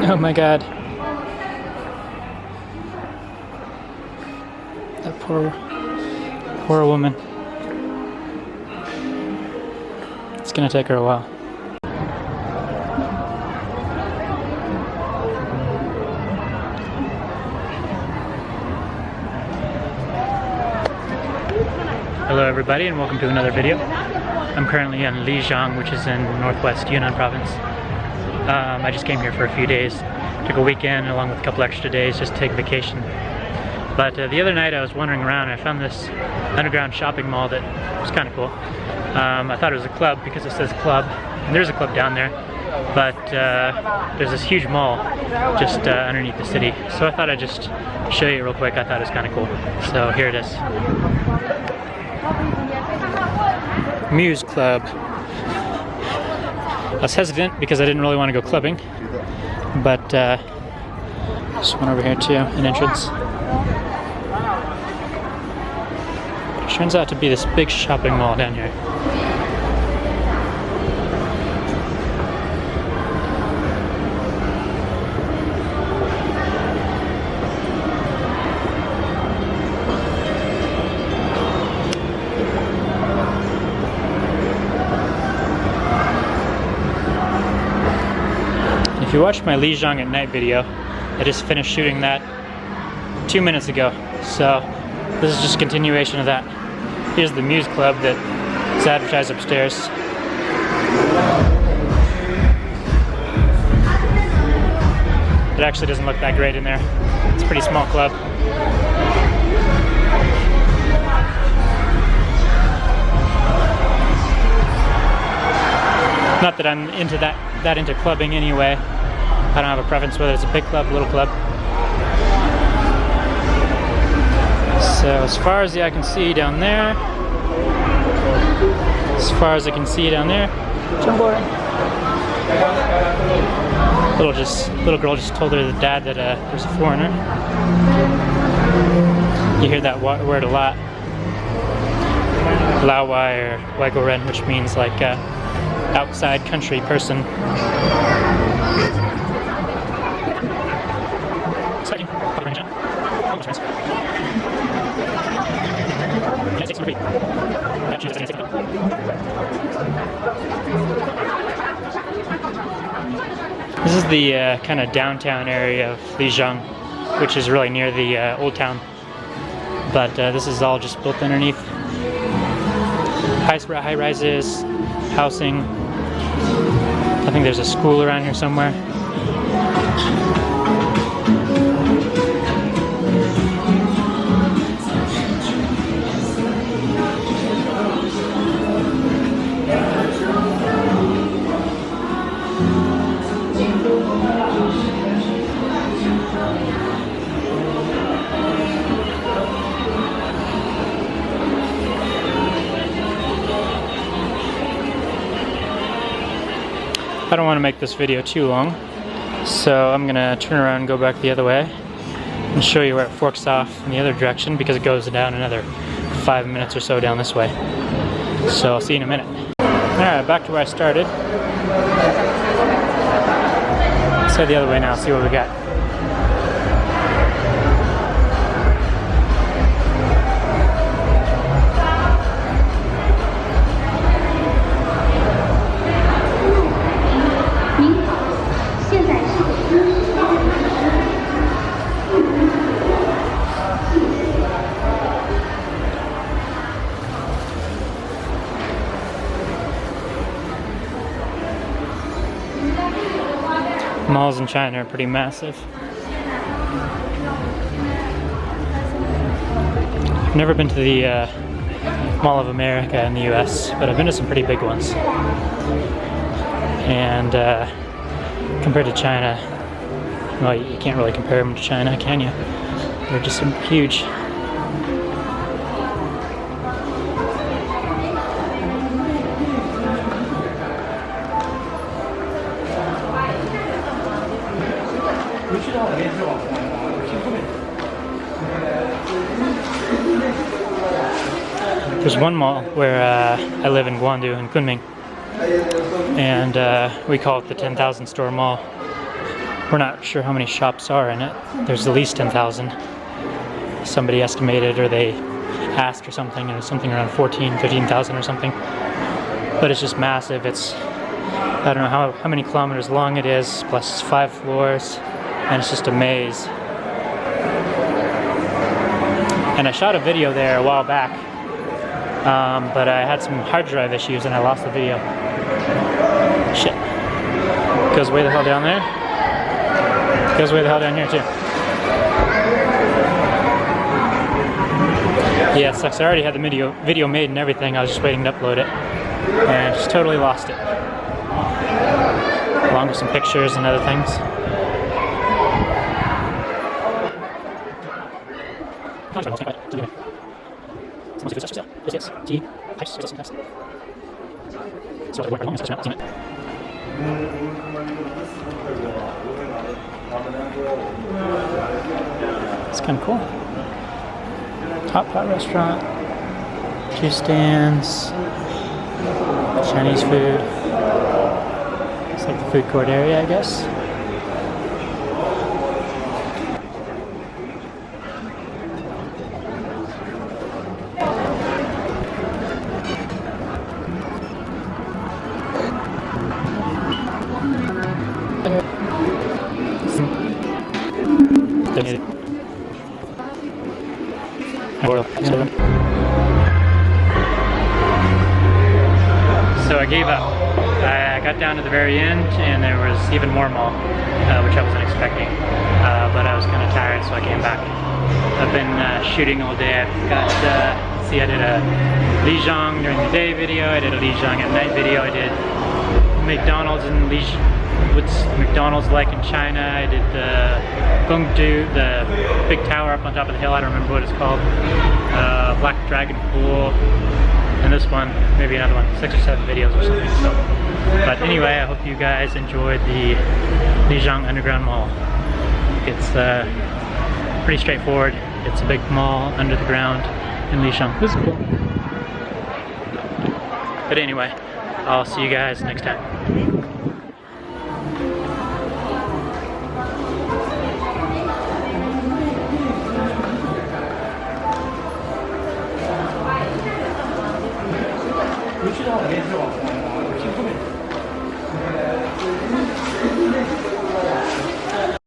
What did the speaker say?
Oh my god. That poor woman. It's gonna take her a while. Hello everybody and welcome to another video. I'm currently in Lijiang, which is in northwest Yunnan province. I just came here for a few days, took a weekend along with a couple extra days just to take vacation. But the other night I was wandering around and I found this underground shopping mall that was kind of cool. I thought it was a club because it says club, and there's a club down there, but there's this huge mall just underneath the city. So I thought I'd just show you real quick. I thought it was kind of cool. So here it is. Muse Club. I was hesitant because I didn't really want to go clubbing, but there's one over here too, an entrance. It turns out to be this big shopping mall down here. If you watched my Lijiang at night video, I just finished shooting that 2 minutes ago. So this is just a continuation of that. Here's the Muse Club that is advertised upstairs. It actually doesn't look that great in there. It's a pretty small club. Not that I'm into that into clubbing anyway. I don't have a preference whether it's a big club, little club. So as far as the eye can see down there, little girl just told her the dad that there's a foreigner. You hear that word a lot. Lawai or Wagoren, which means like outside country person. This is the kind of downtown area of Lijiang, which is really near the old town. But this is all just built underneath. High rises, housing. I think there's a school around here somewhere. I don't want to make this video too long, so I'm gonna turn around and go back the other way and show you where it forks off in the other direction because it goes down another 5 minutes or so down this way. So I'll see you in a minute. Alright, back to where I started. Let's head the other way now, see what we got. Malls in China are pretty massive. I've never been to the Mall of America in the US, but I've been to some pretty big ones. And compared to China, well, you can't really compare them to China, can you? They're just huge. There's one mall where I live in Guangdu in Kunming, and we call it the 10,000 store mall. We're not sure how many shops are in it. There's at least 10,000. Somebody estimated, or they asked or something, and it was something around 15,000 or something. But it's just massive. It's, I don't know how many kilometers long it is, plus 5 floors, and it's just a maze. And I shot a video there a while back, but I had some hard drive issues and I lost the video. Shit. Goes way the hell down there. Goes way the hell down here too. Yeah, it sucks. I already had the video made and everything. I was just waiting to upload it. And I just totally lost it. Along with some pictures and other things. It's kind of cool. Hot pot restaurant, juice stands, Chinese food. It's like the food court area, I guess. So I gave up. I got down to the very end and there was even more mall, which I wasn't expecting. But I was kind of tired, so I came back. I've been shooting all day. I've got, see, I did a Lijiang during the day video, I did a Lijiang at night video, I did McDonald's in Lijiang. What's McDonald's like in China. I did the Gongdu, the big tower up on top of the hill, I don't remember what it's called. Black Dragon Pool, and this one, maybe another one, 6 or 7 videos or something. So, but anyway, I hope you guys enjoyed the Lijiang Underground Mall. It's pretty straightforward. It's a big mall under the ground in Lijiang. This is cool. But anyway, I'll see you guys next time.